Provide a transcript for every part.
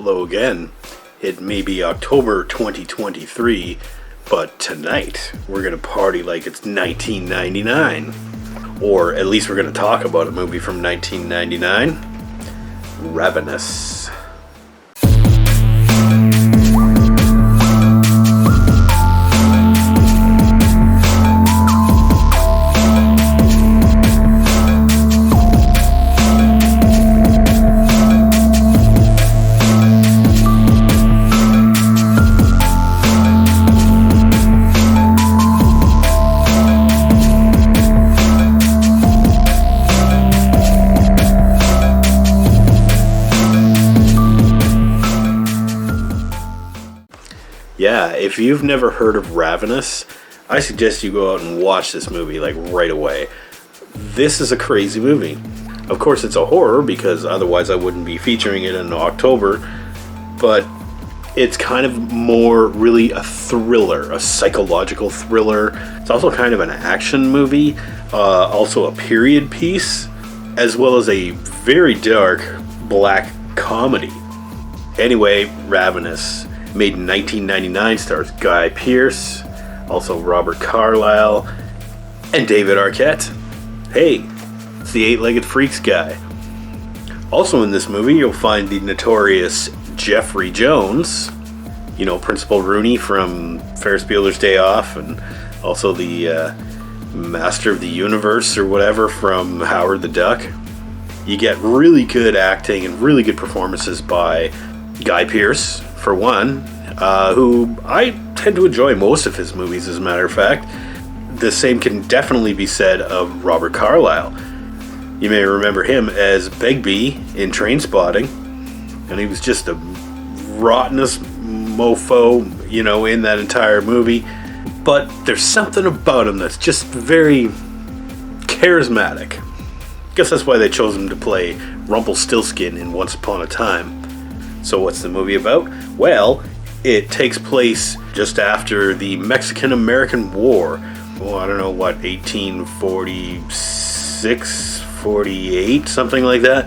Hello again. It may be October 2023, but tonight we're going to party like it's 1999. Or at least we're going to talk about a movie from 1999, Ravenous. Yeah, if you've never heard of Ravenous, I suggest you go out and watch this movie, like, right away. This is a crazy movie. Of course, it's a horror, because otherwise I wouldn't be featuring it in October, but it's kind of more really a thriller, a psychological thriller. It's also kind of an action movie, also a period piece, as well as a very dark black comedy. Anyway, Ravenous. Made in 1999, stars Guy Pearce, also Robert Carlyle, and David Arquette. Hey, it's the Eight-Legged Freaks guy. Also in this movie, you'll find the notorious Jeffrey Jones, you know, Principal Rooney from Ferris Bueller's Day Off, and also the Master of the Universe or whatever from Howard the Duck. You get really good acting and really good performances by Guy Pearce, for one, who I tend to enjoy most of his movies, as a matter of fact. The same can definitely be said of Robert Carlyle. You may remember him as Begbie in Trainspotting, and he was just the rottenest mofo, you know, in that entire movie. But there's something about him that's just very charismatic. I guess that's why they chose him to play Rumpelstiltskin in Once Upon a Time. So what's the movie about? Well, it takes place just after the Mexican-American War. Well, I don't know what, 1846, 48, something like that.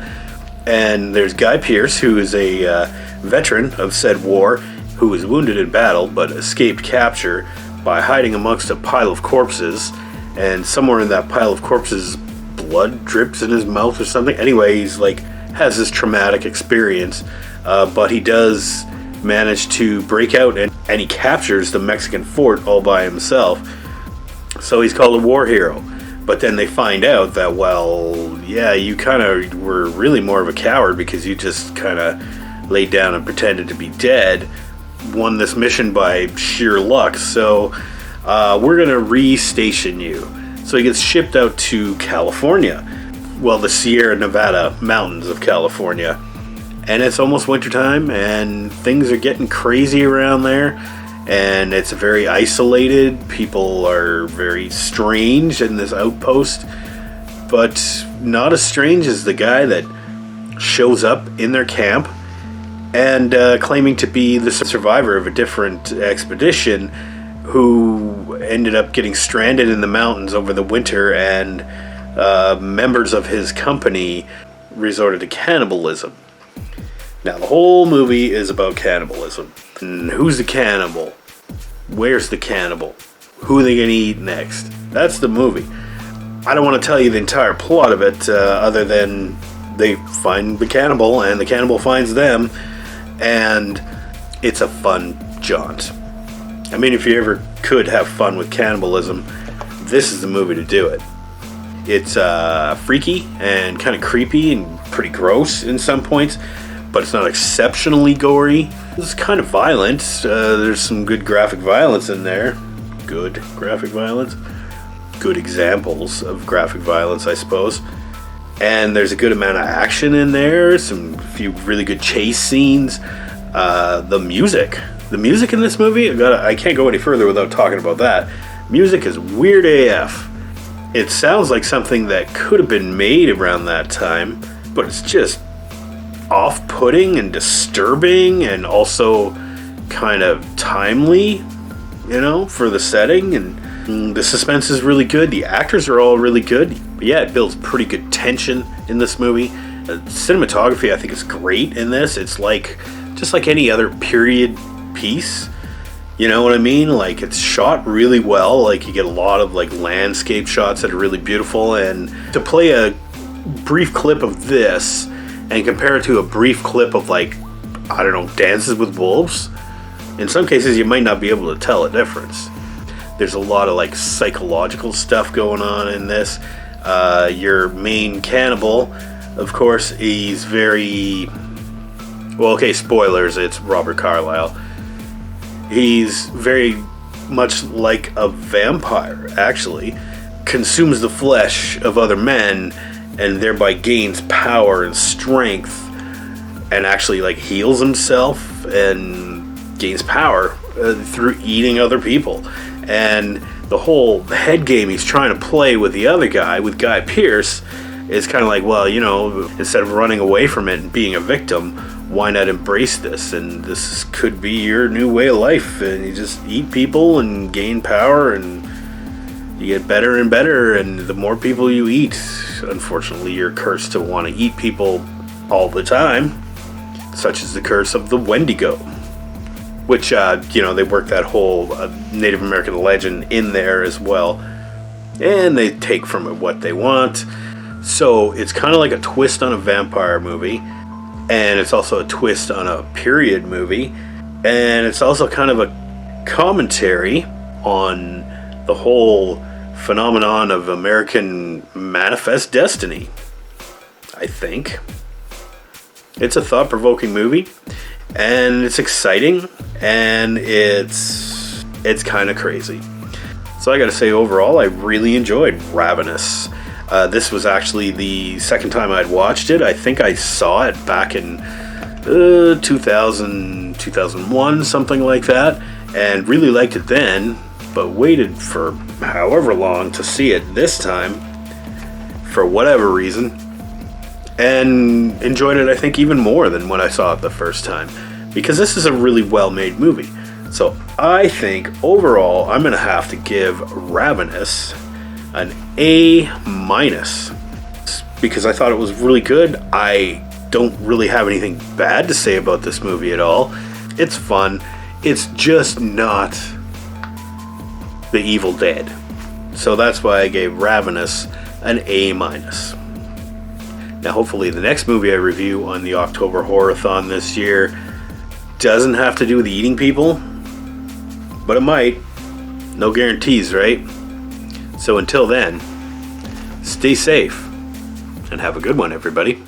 And there's Guy Pearce, who is a veteran of said war, who was wounded in battle but escaped capture by hiding amongst a pile of corpses. And somewhere in that pile of corpses, blood drips in his mouth or something. Anyway, he's like has this traumatic experience. But he does manage to break out and he captures the Mexican fort all by himself. So he's called a war hero. But then they find out that, well, yeah, you kind of were really more of a coward because you just kind of laid down and pretended to be dead. Won this mission by sheer luck. So we're going to restation you. So he gets shipped out to California. Well, the Sierra Nevada mountains of California. And it's almost wintertime, and things are getting crazy around there, and it's very isolated. People are very strange in this outpost, but not as strange as the guy that shows up in their camp and claiming to be the survivor of a different expedition who ended up getting stranded in the mountains over the winter, and members of his company resorted to cannibalism. Now, the whole movie is about cannibalism. And who's the cannibal? Where's the cannibal? Who are they going to eat next? That's the movie. I don't want to tell you the entire plot of it, other than they find the cannibal, and the cannibal finds them, and it's a fun jaunt. I mean, if you ever could have fun with cannibalism, this is the movie to do it. It's freaky and kind of creepy and pretty gross in some points, but it's not exceptionally gory. It's kind of violent. There's some good graphic violence in there. Good graphic violence. Good examples of graphic violence, I suppose. And there's a good amount of action in there. Few really good chase scenes. The music in this movie, I can't go any further without talking about that. Music is weird AF. It sounds like something that could have been made around that time, but it's just off-putting and disturbing, and also kind of timely, you know, for the setting. And the suspense is really good. The actors are all really good. But yeah, it builds pretty good tension in this movie. The cinematography, I think, is great in this. It's like just like any other period piece. You know what I mean? Like, it's shot really well. Like, you get a lot of like landscape shots that are really beautiful. And to play a brief clip of this and compare it to a brief clip of, like, I don't know, Dances with Wolves, in some cases you might not be able to tell a difference. There's a lot of like psychological stuff going on in this. Your main cannibal, of course, he's very, well, okay, spoilers, it's Robert Carlyle. He's very much like a vampire, actually. Consumes the flesh of other men and thereby gains power and strength, and actually like heals himself and gains power through eating other people. And the whole head game he's trying to play with the other guy, with Guy Pearce, is kind of like, well, you know, instead of running away from it and being a victim, why not embrace this? And this could be your new way of life. And you just eat people and gain power, and you get better and better. And the more people you eat, unfortunately, you're cursed to want to eat people all the time, such as the curse of the Wendigo, which, you know, they work that whole Native American legend in there as well, and they take from it what they want. So it's kind of like a twist on a vampire movie, and it's also a twist on a period movie, and it's also kind of a commentary on the whole phenomenon of American manifest destiny, I think. It's a thought-provoking movie, and it's exciting, and it's kind of crazy. So I gotta say, overall, I really enjoyed Ravenous. This was actually the second time I'd watched it. I think I saw it back in 2000, 2001, something like that, and really liked it then, but waited for however long to see it this time, for whatever reason, and enjoyed it, I think, even more than when I saw it the first time, because this is a really well-made movie. So I think overall I'm gonna have to give Ravenous an A-, because I thought it was really good. I don't really have anything bad to say about this movie at all. It's fun. It's just not The Evil Dead. So that's why I gave Ravenous an A-. Now hopefully the next movie I review on the October Horror-thon this year doesn't have to do with eating people, but it might. No guarantees, right? So until then, stay safe and have a good one, everybody.